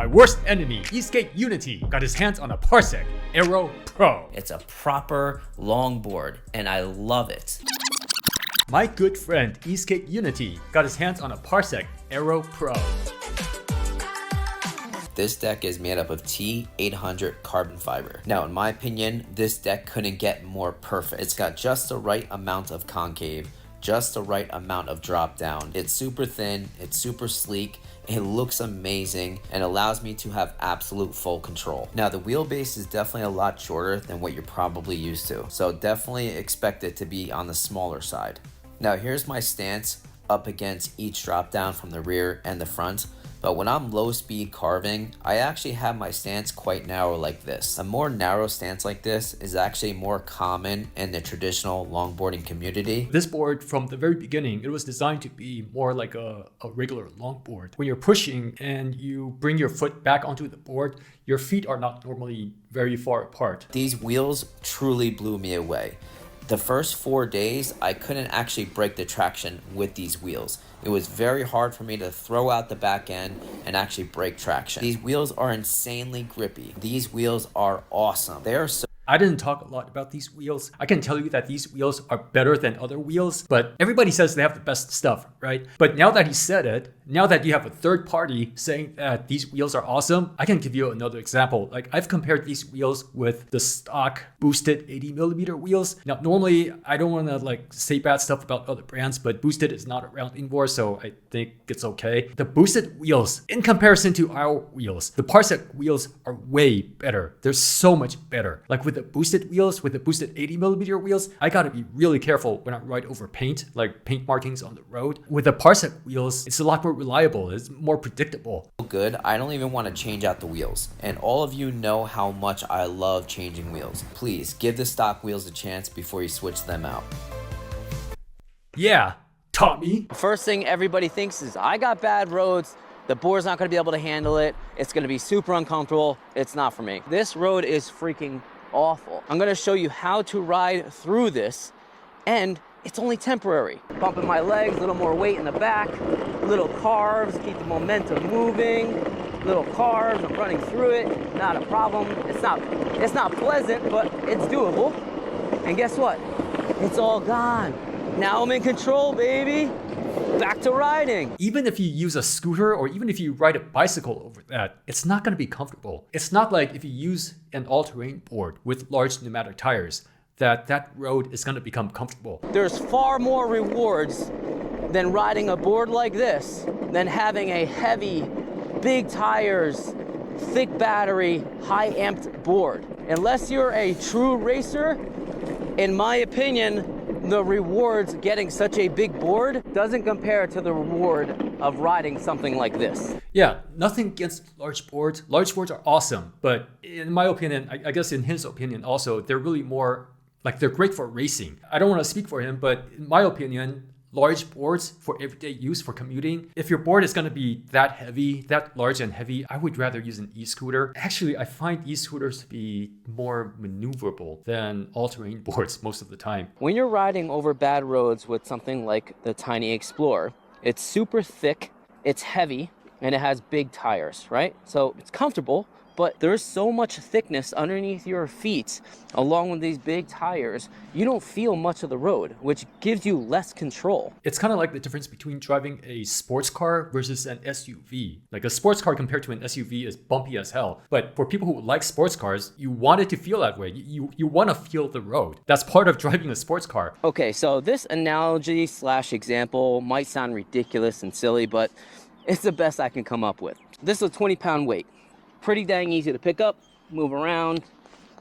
My worst enemy, Esk8Unity, got his hands on a Parsec Aero Pro. It's a proper longboard, and I love it. My good friend, Esk8Unity, got his hands on a Parsec Aero Pro. This deck is made up of T800 carbon fiber. Now, in my opinion, this deck couldn't get more perfect. It's got just the right amount of concave, just the right amount of drop down. It's super thin, it's super sleek, it looks amazing, and allows me to have absolute full control. Now, the wheelbase is definitely a lot shorter than what you're probably used to, so definitely expect it to be on the smaller side. Now, here's my stance up against each drop down from the rear and the front. But when I'm low speed carving, I actually have my stance quite narrow like this. A more narrow stance like this is actually more common in the traditional longboarding community. This board, from the very beginning, it was designed to be more like a regular longboard. When you're pushing and you bring your foot back onto the board, your feet are not normally very far apart. These wheels truly blew me away. The first 4 days, I couldn't actually break the traction with these wheels. It was very hard for me to throw out the back end and actually break traction. These wheels are insanely grippy. These wheels are awesome. They are so I didn't talk a lot about these wheels. I can tell you that these wheels are better than other wheels, but everybody says they have the best stuff, right? But now that he said it, now that you have a third party saying that these wheels are awesome, I can give you another example. Like, I've compared these wheels with the stock boosted 80mm wheels. Now, normally I don't want to say bad stuff about other brands, but boosted is not around anymore, so I think it's okay. The boosted wheels, in comparison to our wheels, the Parsec wheels are way better. They're so much better. Like, with the boosted wheels, with the boosted 80mm wheels, I gotta be really careful when I ride over paint, like paint markings on the road. With the Parsec wheels, it's a lot more reliable, it's more predictable. Good, I don't even want to change out the wheels. And all of you know how much I love changing wheels. Please give the stock wheels a chance before you switch them out. Yeah, Tommy. First thing everybody thinks is, I got bad roads, the board's not gonna be able to handle it, it's gonna be super uncomfortable. It's not for me. This road is freaking awful. I'm gonna show you how to ride through this, and it's only temporary. Bumping my legs, a little more weight in the back, little carves, keep the momentum moving, little carves, I'm running through it, not a problem. It's not pleasant, but it's doable. And guess what? It's all gone. Now I'm in control, baby. Back to riding. Even if you use a scooter or even if you ride a bicycle over that, it's not going to be comfortable. It's not like if you use an all-terrain board with large pneumatic tires that road is going to become comfortable. There's far more rewards than riding a board like this than having a heavy, big tires, thick battery, high amped board. Unless you're a true racer, in my opinion, the rewards getting such a big board doesn't compare to the reward of riding something like this. Yeah, nothing against large boards. Large boards are awesome, but in my opinion, I guess in his opinion also, they're really more they're great for racing. I don't want to speak for him, but in my opinion, large boards for everyday use, for commuting, if your board is going to be that heavy, that large and heavy, I would rather use an e-scooter. Actually, I find e-scooters to be more maneuverable than all-terrain boards most of the time. When you're riding over bad roads with something like the Tiny Explorer, it's super thick, it's heavy, and it has big tires, right? So it's comfortable, but there's so much thickness underneath your feet, along with these big tires, you don't feel much of the road, which gives you less control. It's kind of like the difference between driving a sports car versus an SUV. Like, a sports car compared to an SUV is bumpy as hell. But for people who like sports cars, you want it to feel that way. You want to feel the road. That's part of driving a sports car. Okay, so this analogy / example might sound ridiculous and silly, but it's the best I can come up with. This is a 20-pound weight. Pretty dang easy to pick up, move around,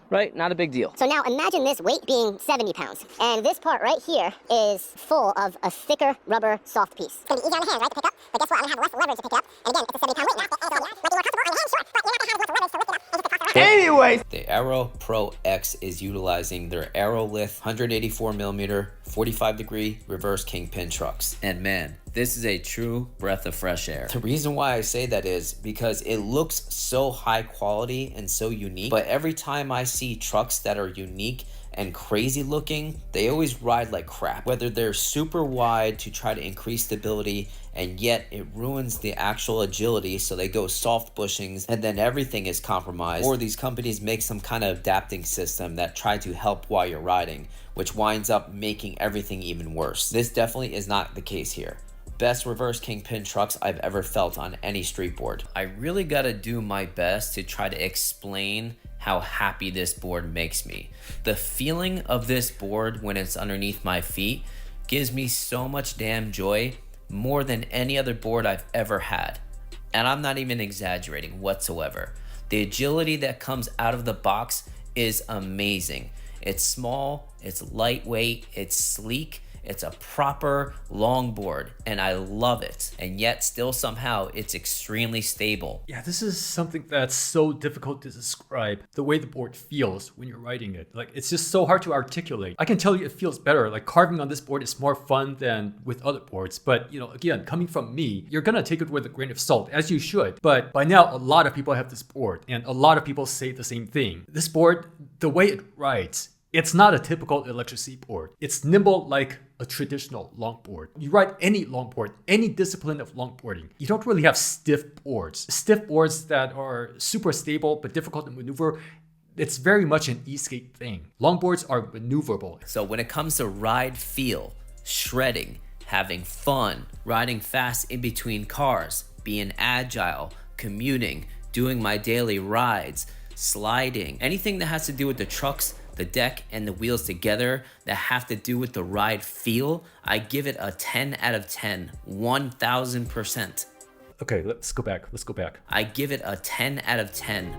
right? Not a big deal. So now imagine this weight being 70 pounds. And this part right here is full of a thicker rubber soft piece. It's gonna be easy on the hands, right, to pick up? But guess what? I'm gonna have less leverage to pick it up. And again, it's a 70-pound weight now. So it might be more comfortable on the hands, sure, but you're not gonna have as much leverage to lift it up. And just the cost of Anyways, The Aero Pro X is utilizing their Aerolift 184mm 45-degree reverse kingpin trucks. And man, this is a true breath of fresh air. The reason why I say that is because it looks so high quality and so unique, but every time I see trucks that are unique and crazy looking, they always ride like crap. Whether they're super wide to try to increase stability and yet it ruins the actual agility, so they go soft bushings and then everything is compromised. Or these companies make some kind of adapting system that try to help while you're riding, which winds up making everything even worse. This definitely is not the case here. Best reverse kingpin trucks I've ever felt on any street board. I really gotta do my best to try to explain how happy this board makes me. The feeling of this board when it's underneath my feet gives me so much damn joy, more than any other board I've ever had. And I'm not even exaggerating whatsoever. The agility that comes out of the box is amazing. It's small, it's lightweight, it's sleek, it's a proper long board, and I love it. And yet still somehow it's extremely stable. Yeah, this is something that's so difficult to describe, the way the board feels when you're riding it. Like, it's just so hard to articulate. I can tell you it feels better. Like, carving on this board is more fun than with other boards. But, you know, again, coming from me, you're gonna take it with a grain of salt, as you should. But by now, a lot of people have this board, and a lot of people say the same thing. This board, the way it rides, it's not a typical electric seat board. It's nimble like a traditional longboard. You ride any longboard, any discipline of longboarding, you don't really have stiff boards. Stiff boards that are super stable but difficult to maneuver, it's very much an Esk8 thing. Longboards are maneuverable. So when it comes to ride feel, shredding, having fun, riding fast in between cars, being agile, commuting, doing my daily rides, sliding, anything that has to do with the trucks, the deck, and the wheels together that have to do with the ride feel, I give it a 10 out of 10, 1000%. Okay, let's go back. I give it a 10 out of 10.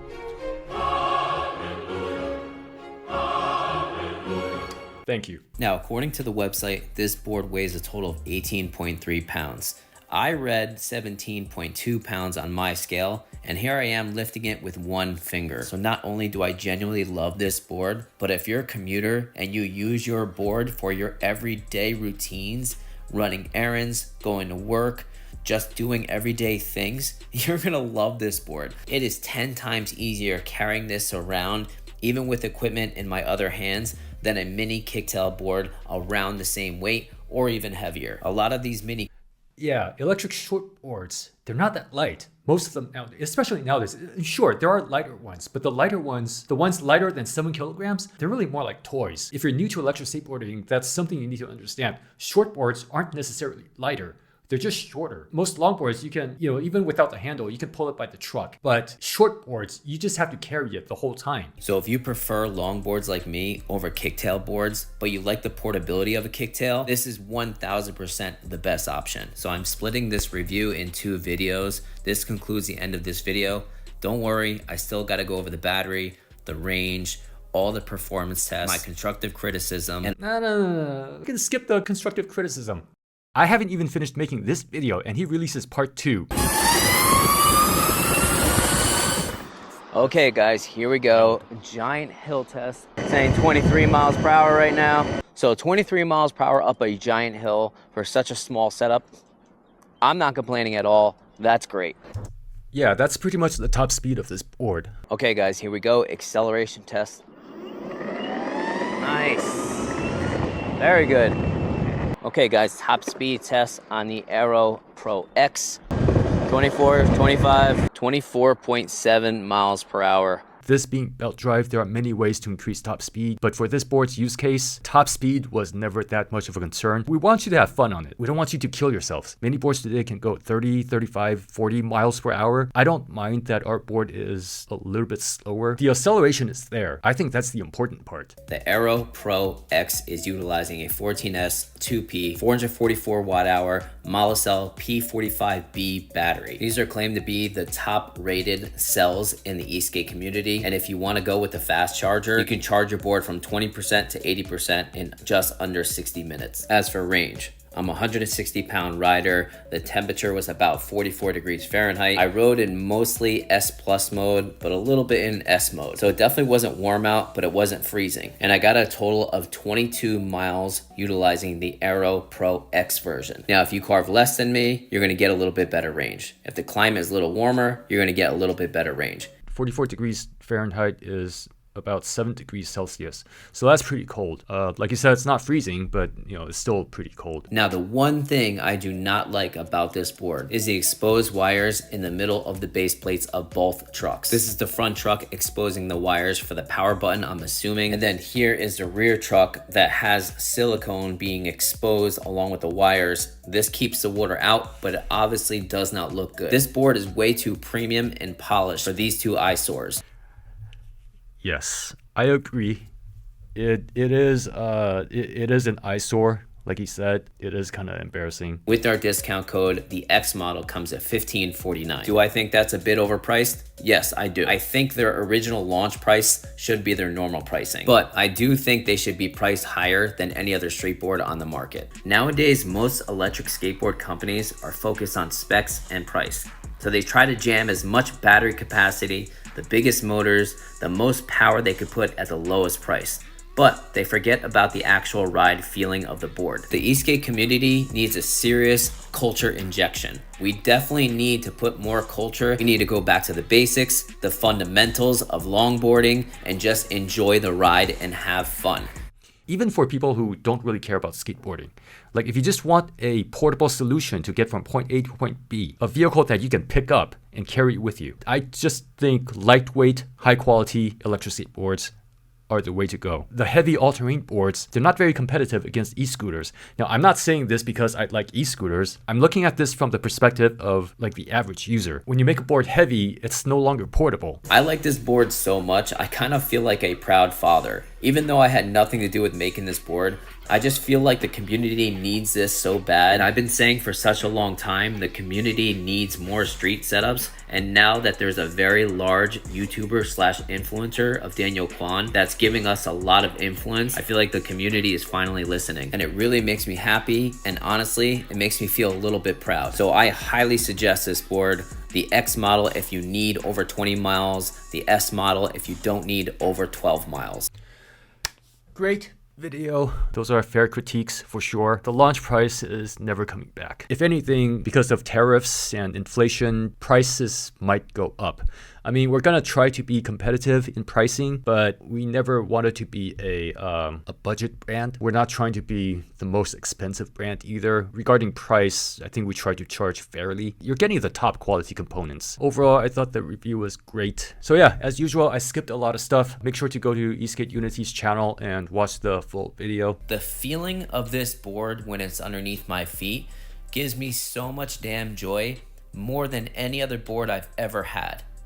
Thank you. Now, according to the website, this board weighs a total of 18.3 pounds. I read 17.2 pounds on my scale, and here I am lifting it with one finger. So not only do I genuinely love this board, but if you're a commuter and you use your board for your everyday routines, running errands, going to work, just doing everyday things, you're gonna love this board. It is 10 times easier carrying this around, even with equipment in my other hands, than a mini kicktail board around the same weight or even heavier. A lot of these mini Yeah, electric short boards, they're not that light. Most of them nowadays, especially nowadays. Sure, there are lighter ones, but the lighter ones, the ones lighter than 7 kilograms, they're really more like toys. If you're new to electric skateboarding, that's something you need to understand. Short boards aren't necessarily lighter. They're just shorter. Most longboards, you can, even without the handle, you can pull it by the truck. But short boards, you just have to carry it the whole time. So if you prefer longboards like me over kicktail boards, but you like the portability of a kicktail, this is 1000% the best option. So I'm splitting this review in 2 videos. This concludes the end of this video. Don't worry, I still gotta go over the battery, the range, all the performance tests, my constructive criticism, and No. We can skip the constructive criticism. I haven't even finished making this video and he releases part 2. Okay guys, here we go. Giant hill test. It's saying 23 miles per hour right now. So 23 miles per hour up a giant hill for such a small setup. I'm not complaining at all. That's great. Yeah, that's pretty much the top speed of this board. Okay guys, here we go. Acceleration test. Nice. Very good. Okay guys, top speed test on the Aero Pro X. 24, 25, 24.7 miles per hour. This being belt drive, there are many ways to increase top speed, but for this board's use case, top speed was never that much of a concern. We want you to have fun on it. We don't want you to kill yourselves. Many boards today can go 30, 35, 40 miles per hour. I don't mind that our board is a little bit slower. The acceleration is there. I think that's the important part. the Aero Pro X is utilizing a 14S 2P 444 watt hour Molicel P45B battery. These are claimed to be the top rated cells in the Esk8 community. And if you want to go with the fast charger, you can charge your board from 20% to 80% in just under 60 minutes. As for range, I'm a 160-pound rider. The temperature was about 44 degrees Fahrenheit. I rode in mostly S plus mode, but a little bit in S mode. So it definitely wasn't warm out, but it wasn't freezing. And I got a total of 22 miles utilizing the Aero Pro X version. Now, if you carve less than me, you're gonna get a little bit better range. If the climate is a little warmer, you're gonna get a little bit better range. 44 degrees Fahrenheit is about 7 degrees Celsius. So that's pretty cold. Like you said, it's not freezing, but it's still pretty cold. Now, the one thing I do not like about this board is the exposed wires in the middle of the base plates of both trucks. This is the front truck exposing the wires for the power button, I'm assuming. And then here is the rear truck that has silicone being exposed along with the wires. This keeps the water out, but it obviously does not look good. This board is way too premium and polished for these two eyesores. Yes, I agree. It is an eyesore. Like he said, it is kind of embarrassing. With our discount code, the X model comes at $15.49. Do I think that's a bit overpriced? Yes, I do. I think their original launch price should be their normal pricing, but I do think they should be priced higher than any other street board on the market. Nowadays, most electric skateboard companies are focused on specs and price. So they try to jam as much battery capacity, the biggest motors, the most power they could put at the lowest price. But they forget about the actual ride feeling of the board. The e-skate community needs a serious culture injection. We definitely need to put more culture. We need to go back to the basics, the fundamentals of longboarding, and just enjoy the ride and have fun. Even for people who don't really care about skateboarding. Like if you just want a portable solution to get from point A to point B, a vehicle that you can pick up and carry with you, I just think lightweight, high quality electric skateboards are the way to go. The heavy all-terrain boards, they're not very competitive against e-scooters. Now, I'm not saying this because I like e-scooters. I'm looking at this from the perspective of like the average user. When you make a board heavy, it's no longer portable. I like this board so much, I kind of feel like a proud father. Even though I had nothing to do with making this board, I just feel like the community needs this so bad. And I've been saying for such a long time, the community needs more street setups. And now that there's a very large YouTuber slash influencer of Daniel Kwan that's giving us a lot of influence, I feel like the community is finally listening. And it really makes me happy. And honestly, it makes me feel a little bit proud. So I highly suggest this board. The X model if you need over 20 miles, the S model if you don't need over 12 miles. Great video. Those are fair critiques for sure. The launch price is never coming back. If anything, because of tariffs and inflation, prices might go up. I mean, we're gonna try to be competitive in pricing, but we never wanted to be a budget brand. We're not trying to be the most expensive brand either. Regarding price, I think we try to charge fairly. You're getting the top quality components. Overall, I thought the review was great. So yeah, as usual, I skipped a lot of stuff. Make sure to go to Esk8Unity's channel and watch the full video. The feeling of this board when it's underneath my feet gives me so much damn joy, more than any other board I've ever had.